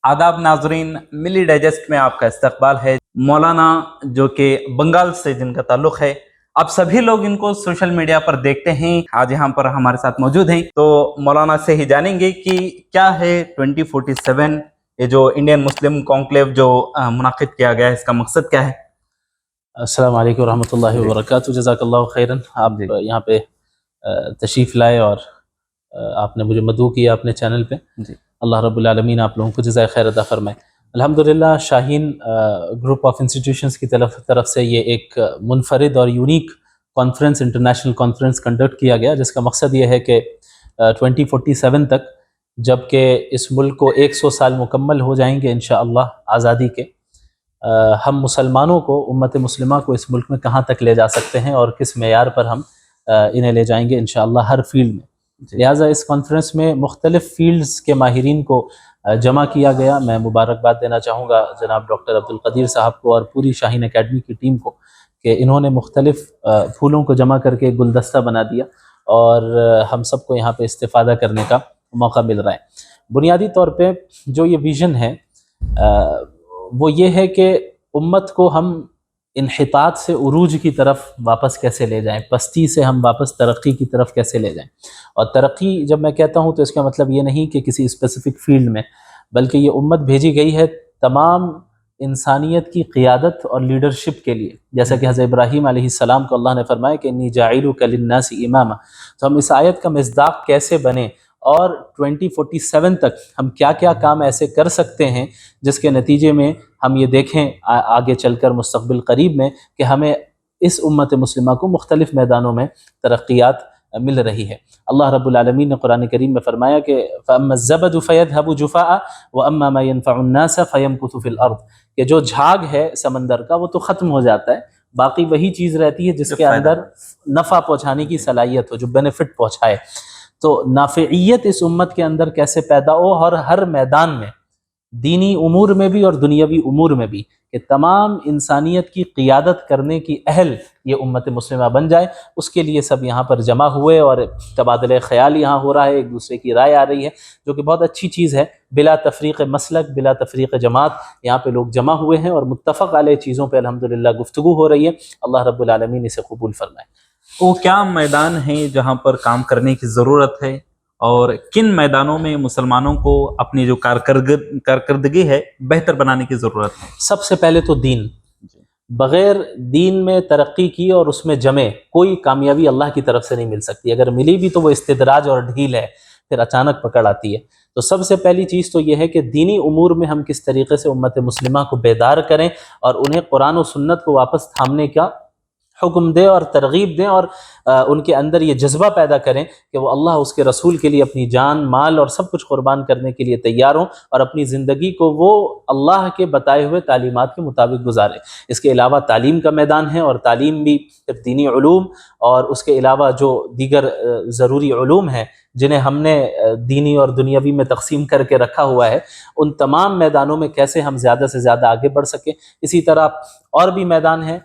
आदाब नाजरीन, मिली डाइजेस्ट में आपका इस्तकबाल है। मौलाना जो कि बंगाल से जिनका ताल्लुक़ है, आप सभी लोग इनको सोशल मीडिया पर देखते हैं, आज यहाँ पर हमारे साथ मौजूद हैं। तो मौलाना से ही जानेंगे कि क्या है 2047, ये जो इंडियन मुस्लिम कॉन्क्लेव जो मुनाकिद किया गया है, इसका मकसद क्या है? अस्सलाम वालेकुम रहमतुल्लाहि व बरकातुहू। जज़ाकल्लाहु खैरन, आप यहाँ पे तशरीफ़ लाए और आपने मुझे मदऊ किया अपने चैनल पे। अल्लाह रब्बुल आलमीन आप लोगों को जज़ाए खैर अता फरमाए। अल्हम्दुलिल्लाह, शाहीन ग्रुप ऑफ इंस्टीट्यूशंस की तरफ से ये एक मुनफरिद और unique conference, international conference conduct किया गया, जिसका मकसद ये है कि 2047 तक, जबकि इस मुल्क को 100 साल मुकम्मल हो जाएंगे इंशाअल्लाह आज़ादी के, हम मुसलमानों को, उम्मत मुस्लिमा को इस मुल्क में कहाँ तक ले जा सकते हैं और किस मेयार पर हम इन्हें ले जाएंगे इंशाअल्लाह हर फील्ड में। लिहाजा इस कॉन्फ्रेंस में मुख्तलिफ़ फील्ड्स के माहिरीन को जमा किया गया। मैं मुबारकबाद देना चाहूँगा जनाब डॉक्टर अब्दुल कदीर साहब को और पूरी शाहीन एकेडमी की टीम को कि इन्होंने मुख्तलिफ़ फूलों को जमा करके एक गुलदस्ता बना दिया और हम सबको यहाँ पे इस्तिफ़ादा करने का मौका मिल रहा है। बुनियादी तौर पे जो ये विज़न है वो ये है कि उम्मत को हम इन्हितात से उरूज की तरफ वापस कैसे ले जाएं, पस्ती से हम वापस तरक्की की तरफ कैसे ले जाएं। और तरक्की जब मैं कहता हूँ तो इसका मतलब ये नहीं कि किसी स्पेसिफ़िक फील्ड में, बल्कि ये उम्मत भेजी गई है तमाम इंसानियत की क़ियादत और लीडरशिप के लिए। जैसा कि हज़रत इब्राहीम अलैहिस्सलाम को अल्लाह ने फरमाया कि इन्नी जाइलुका लिन्नासी इमामा। तो हम इस आयत का मिस्दाक़ कैसे बने और 2047 तक हम क्या क्या काम ऐसे कर सकते हैं जिसके नतीजे में हम ये देखें आगे चलकर मुस्तक़बिल करीब में कि हमें इस उम्मत मुस्लिमा को मुख्तलिफ़ मैदानों में तरक्यात मिल रही है। अल्लाह रब्बुल आलमीन ने कुरान करीम में फरमाया कि फ़अम्मा ज़बदु फ़यज़हबु जुफ़ाअ व अम्मा मा यनफ़उन्नास फ़यमकुथु फ़िल अर्द, कि जो झाग है समंदर का वो तो ख़त्म हो जाता है, बाकी वही चीज़ रहती है जिसके अंदर नफ़ा पहुँचाने की सलाहियत हो, जो बेनिफिट पहुँचाए। तो नाफ़ियत इस उम्मत के अंदर कैसे पैदा हो और हर मैदान में, दीनी उमूर में भी और दुनियावी उमूर में भी, कि तमाम इंसानियत की क़ियादत करने की अहल ये उम्मत मुस्लिमा बन जाए, उसके लिए सब यहाँ पर जमा हुए और तबादले ख़याल यहाँ हो रहा है, एक दूसरे की राय आ रही है, जो कि बहुत अच्छी चीज़ है। बिला तफ़रीक़ मसलक, बिला तफ़रीक़ जमात यहाँ पे लोग जमा हुए हैं और मुत्तफ़क़ अलैह चीज़ों पर अल्हम्दुलिल्लाह गुफ्तगू हो रही है। अल्लाह रब्बुल आलमीन इसे कबूल फरमाए। वो क्या मैदान है जहाँ पर काम करने की ज़रूरत है और किन मैदानों में मुसलमानों को अपनी जो कारकर्दगी है बेहतर बनाने की ज़रूरत है? सबसे पहले तो दीन। बग़ैर दीन में तरक्की की और उसमें जमे कोई कामयाबी अल्लाह की तरफ से नहीं मिल सकती। अगर मिली भी तो वो इस्तिदराज और ढील है, फिर अचानक पकड़ आती है। तो सबसे पहली चीज़ तो ये है कि दीनी उमूर में हम किस तरीक़े से उम्मत मुस्लिमा को बेदार करें और उन्हें कुरान और सुन्नत को वापस थामने का हुक्म दें और तरगीब दें और उनके अंदर ये जज्बा पैदा करें कि वो अल्लाह उसके रसूल के लिए अपनी जान, माल और सब कुछ कुर्बान करने के लिए तैयार हों और अपनी ज़िंदगी को वो अल्लाह के बताए हुए तालीमात के मुताबिक गुजारें। इसके अलावा तालीम का मैदान है और तालीम भी सिर्फ दीनी उलूम और उसके अलावा जो दीगर ज़रूरी उलूम हैं जिन्हें हमने दीनी और दुनियावी में तकसीम करके रखा हुआ है, उन तमाम मैदानों में कैसे हम ज़्यादा से ज़्यादा आगे बढ़ सकें। इसी तरह और भी मैदान हैं,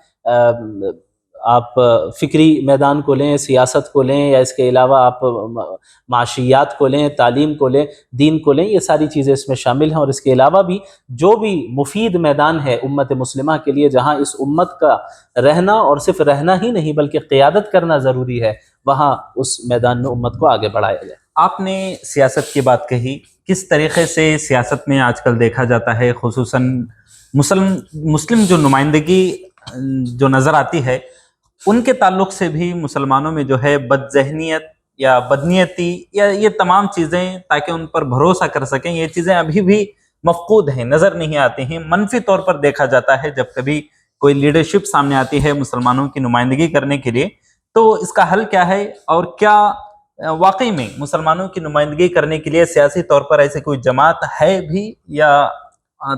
आप फ़िक्री मैदान को लें, सियासत को लें, या इसके अलावा आप माशियात को लें, तालीम को लें, दीन को लें, ये सारी चीज़ें इसमें शामिल हैं। और इसके अलावा भी जो भी मुफीद मैदान है उम्मत मुस्लिमा के लिए, जहाँ इस उम्मत का रहना और सिर्फ रहना ही नहीं बल्कि क़ियादत करना ज़रूरी है, वहाँ उस मैदान में उम्मत को आगे बढ़ाया जाए। आपने सियासत की बात कही, किस तरीक़े से सियासत में आजकल देखा जाता है, खुसूसन मुस्लिम जो नुमाइंदगी जो नज़र आती है, उनके ताल्लुक़ से भी मुसलमानों में जो है बदज़हनियत या बदनीयती या ये तमाम चीज़ें, ताकि उन पर भरोसा कर सकें, ये चीज़ें अभी भी मफ़क़ूद हैं, नज़र नहीं आती हैं। मनफी तौर पर देखा जाता है जब कभी कोई लीडरशिप सामने आती है मुसलमानों की नुमाइंदगी करने के लिए। तो इसका हल क्या है और क्या वाकई में मुसलमानों की नुमाइंदगी करने के लिए सियासी तौर पर ऐसी कोई जमात है भी या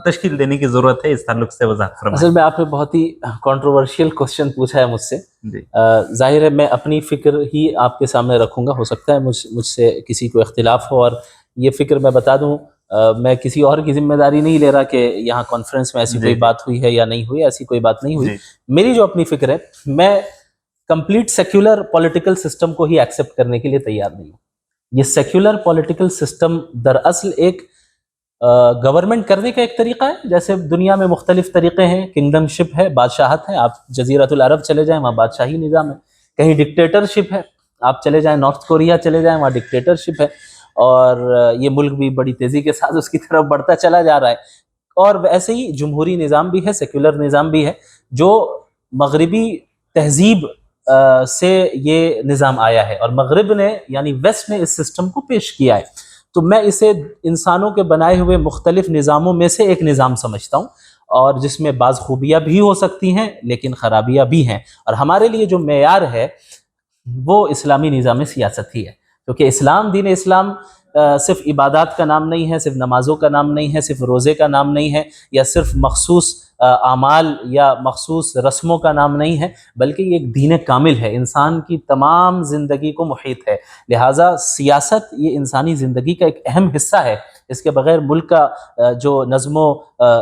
तश्कील देने की ज़रूरत है? इस ताल्लुक़ से वज़ाहत फरमाएं। असल में आपने बहुत ही कंट्रोवर्शियल क्वेश्चन पूछा है मुझसे। ज़ाहिर है मैं अपनी फ़िक्र ही आपके सामने रखूँगा, हो सकता है मुझसे किसी को इख्तिलाफ हो। और ये फ़िक्र मैं बता दूँ, मैं किसी और की जिम्मेदारी नहीं ले रहा कि यहाँ कॉन्फ्रेंस में ऐसी कोई बात हुई है या नहीं हुई, ऐसी कोई बात नहीं हुई। मेरी जो अपनी फ़िक्र है, मैं कंप्लीट सेक्युलर पॉलिटिकल सिस्टम को ही एक्सेप्ट करने के लिए तैयार नहीं हूँ। ये सेक्युलर पॉलिटिकल सिस्टम दरअसल एक گورنمنٹ کرنے کا ایک طریقہ ہے. جیسے دنیا میں مختلف طریقے ہیں، کنگڈم شپ ہے، بادشاہت ہے، آپ جزیرۃ العرب چلے جائیں وہاں بادشاہی نظام ہے. کہیں ڈکٹیٹرشپ ہے، آپ چلے جائیں نارتھ کوریا چلے جائیں وہاں ڈکٹیٹرشپ ہے. اور یہ ملک بھی بڑی تیزی کے ساتھ اس کی طرف بڑھتا چلا جا رہا ہے. اور ایسے ہی جمہوری نظام بھی ہے، سیکولر نظام بھی ہے، جو مغربی تہذیب سے یہ نظام آیا ہے، اور مغرب نے یعنی ویسٹ نے اس سسٹم کو پیش کیا ہے. تو میں اسے انسانوں کے بنائے ہوئے مختلف نظاموں میں سے ایک نظام سمجھتا ہوں، اور جس میں بعض خوبیاں بھی ہو سکتی ہیں لیکن خرابیاں بھی ہیں. اور ہمارے لیے جو معیار ہے وہ اسلامی نظام سیاست ہی ہے، کیونکہ دین اسلام صرف عبادات کا نام نہیں ہے، صرف نمازوں کا نام نہیں ہے، صرف روزے کا نام نہیں ہے، یا صرف مخصوص اعمال یا مخصوص رسموں کا نام نہیں ہے، بلکہ یہ ایک دین کامل ہے، انسان کی تمام زندگی کو محیط ہے. لہٰذا سیاست یہ انسانی زندگی کا ایک اہم حصہ ہے. اس کے بغیر ملک کا جو نظم و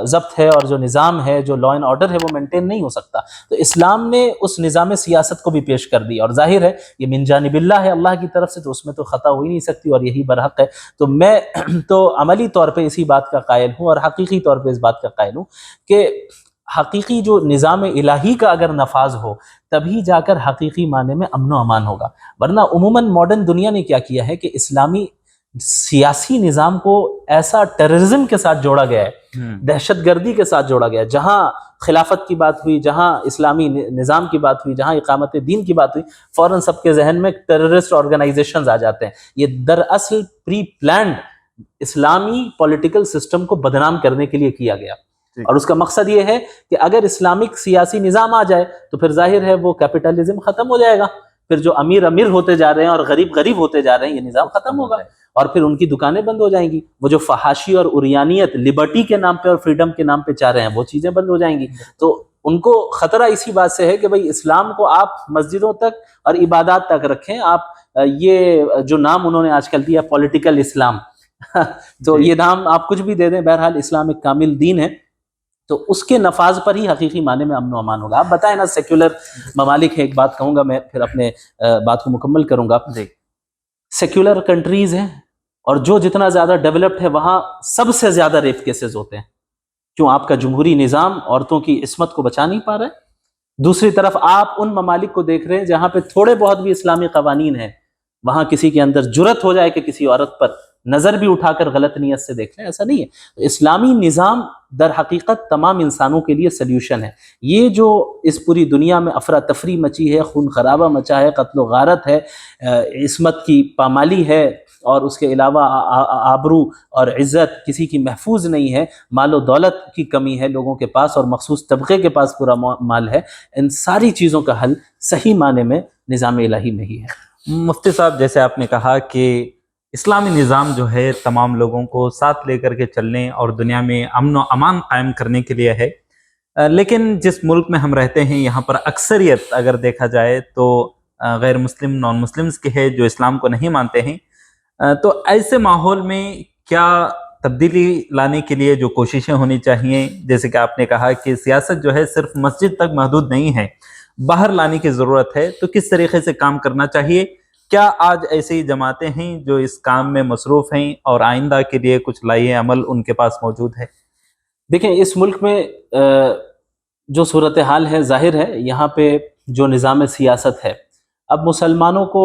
ضبط ہے اور جو نظام ہے، جو لا اینڈ آرڈر ہے، وہ مینٹین نہیں ہو سکتا. تو اسلام نے اس نظام سیاست کو بھی پیش کر دی، اور ظاہر ہے یہ من جانب اللہ ہے، اللہ کی طرف سے، تو اس میں تو خطا ہو ہی نہیں سکتی، اور یہی برحق ہے. تو میں تو عملی طور پہ اسی بات کا قائل ہوں، اور حقیقی طور پہ اس بات کا قائل ہوں کہ حقیقی جو نظام الہی کا اگر نفاذ ہو تبھی جا کر حقیقی معنی میں امن و امان ہوگا. ورنہ عموماً ماڈرن دنیا نے کیا کیا ہے کہ اسلامی سیاسی نظام کو ایسا ٹیررزم کے ساتھ جوڑا گیا ہے، دہشت گردی کے ساتھ جوڑا گیا ہے. جہاں خلافت کی بات ہوئی، جہاں اسلامی نظام کی بات ہوئی، جہاں اقامت دین کی بات ہوئی، فوراً سب کے ذہن میں ٹیررسٹ آرگنائزیشنز آ جاتے ہیں. یہ دراصل پری پلانڈ اسلامی پولیٹیکل سسٹم کو بدنام کرنے کے لیے کیا گیا. اور اس کا مقصد یہ ہے کہ اگر اسلامک سیاسی نظام آ جائے تو پھر ظاہر ہے وہ کیپٹلزم ختم ہو جائے گا، پھر جو امیر امیر ہوتے جا رہے ہیں اور غریب غریب ہوتے جا رہے ہیں یہ نظام ختم ہوگا، اور پھر ان کی دکانیں بند ہو جائیں گی. وہ جو فحاشی اور عریانیت لبرٹی کے نام پہ اور فریڈم کے نام پہ چاہ رہے ہیں وہ چیزیں بند ہو جائیں گی. تو ان کو خطرہ اسی بات سے ہے کہ بھئی اسلام کو آپ مسجدوں تک اور عبادات تک رکھیں. آپ یہ جو نام انہوں نے آج کل دیا پولیٹیکل اسلام تو یہ نام آپ کچھ بھی دے دیں، بہرحال اسلام ایک کامل دین ہے، تو اس کے نفاذ پر ہی حقیقی معنی میں امن و امان ہوگا. آپ بتائیں نا، سیکولر ممالک ہے، ایک بات کہوں گا میں پھر اپنے بات کو مکمل کروں گا. سیکولر کنٹریز ہیں اور جو جتنا زیادہ ڈیولپڈ ہے وہاں سب سے زیادہ ریپ کیسز ہوتے ہیں. کیوں؟ آپ کا جمہوری نظام عورتوں کی عصمت کو بچا نہیں پا رہا ہے. دوسری طرف آپ ان ممالک کو دیکھ رہے ہیں جہاں پہ تھوڑے بہت بھی اسلامی قوانین ہیں، وہاں کسی کے اندر جرت ہو جائے کہ کسی عورت پر نظر بھی اٹھا کر غلط نیت سے دیکھ لیں، ایسا نہیں ہے. تو اسلامی نظام در حقیقت تمام انسانوں کے لیے سلیوشن ہے. یہ جو اس پوری دنیا میں افراتفری مچی ہے، خون خرابہ مچا ہے، قتل و غارت ہے، عصمت کی پامالی ہے، اور اس کے علاوہ آبرو اور عزت کسی کی محفوظ نہیں ہے، مال و دولت کی کمی ہے لوگوں کے پاس اور مخصوص طبقے کے پاس پورا مال ہے، ان ساری چیزوں کا حل صحیح معنی میں نظام الہی میں ہی ہے. مفتی صاحب، جیسے آپ نے کہا کہ اسلامی نظام جو ہے تمام لوگوں کو ساتھ لے کر کے چلنے اور دنیا میں امن و امان قائم کرنے کے لیے ہے، لیکن جس ملک میں ہم رہتے ہیں یہاں پر اکثریت اگر دیکھا جائے تو غیر مسلم نان مسلمز کے ہے جو اسلام کو نہیں مانتے ہیں. تو ایسے ماحول میں کیا تبدیلی لانے کے لیے جو کوششیں ہونی چاہیے، جیسے کہ آپ نے کہا کہ سیاست جو ہے صرف مسجد تک محدود نہیں ہے، باہر لانے کی ضرورت ہے، تو کس طریقے سے کام کرنا چاہیے؟ کیا آج ایسی جماعتیں ہیں جو اس کام میں مصروف ہیں اور آئندہ کے لیے کچھ لائحہ عمل ان کے پاس موجود ہے؟ دیکھیں، اس ملک میں جو صورتحال ہے ظاہر ہے یہاں پہ جو نظام سیاست ہے، اب مسلمانوں کو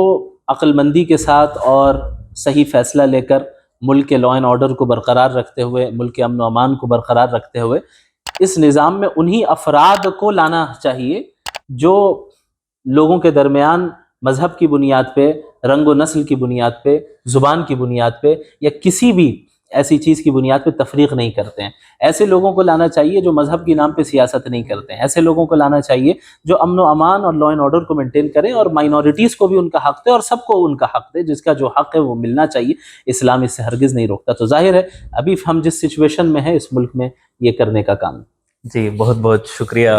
عقل مندی کے ساتھ اور صحیح فیصلہ لے کر ملک کے لا اینڈ آرڈر کو برقرار رکھتے ہوئے، ملک کے امن و امان کو برقرار رکھتے ہوئے اس نظام میں انہی افراد کو لانا چاہیے جو لوگوں کے درمیان مذہب کی بنیاد پہ، رنگ و نسل کی بنیاد پہ، زبان کی بنیاد پہ یا کسی بھی ایسی چیز کی بنیاد پہ تفریق نہیں کرتے ہیں. ایسے لوگوں کو لانا چاہیے جو مذہب کے نام پہ سیاست نہیں کرتے ہیں. ایسے لوگوں کو لانا چاہیے جو امن و امان اور لا اینڈ آرڈر کو مینٹین کریں، اور مائنورٹیز کو بھی ان کا حق دے اور سب کو ان کا حق دے. جس کا جو حق ہے وہ ملنا چاہیے. اسلام اس سے ہرگز نہیں روکتا. تو ظاہر ہے ابھی ہم جس سچویشن میں ہیں اس ملک میں یہ کرنے کا کام. جی بہت بہت شکریہ.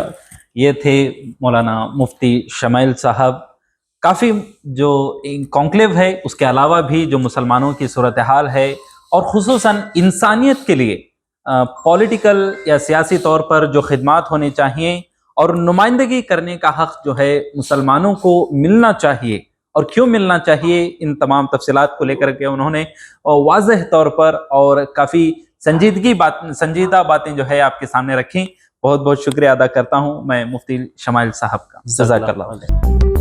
یہ تھے مولانا مفتی شمائل صاحب. کافی جو کانکلیو ہے اس کے علاوہ بھی جو مسلمانوں کی صورتحال ہے اور خصوصاً انسانیت کے لیے پولیٹیکل یا سیاسی طور پر جو خدمات ہونی چاہیے اور نمائندگی کرنے کا حق جو ہے مسلمانوں کو ملنا چاہیے اور کیوں ملنا چاہیے، ان تمام تفصیلات کو لے کر کے انہوں نے واضح طور پر اور کافی سنجیدہ باتیں جو ہے آپ کے سامنے رکھیں. بہت بہت شکریہ ادا کرتا ہوں میں مفتی شمائل صاحب کا. جزاک اللہ.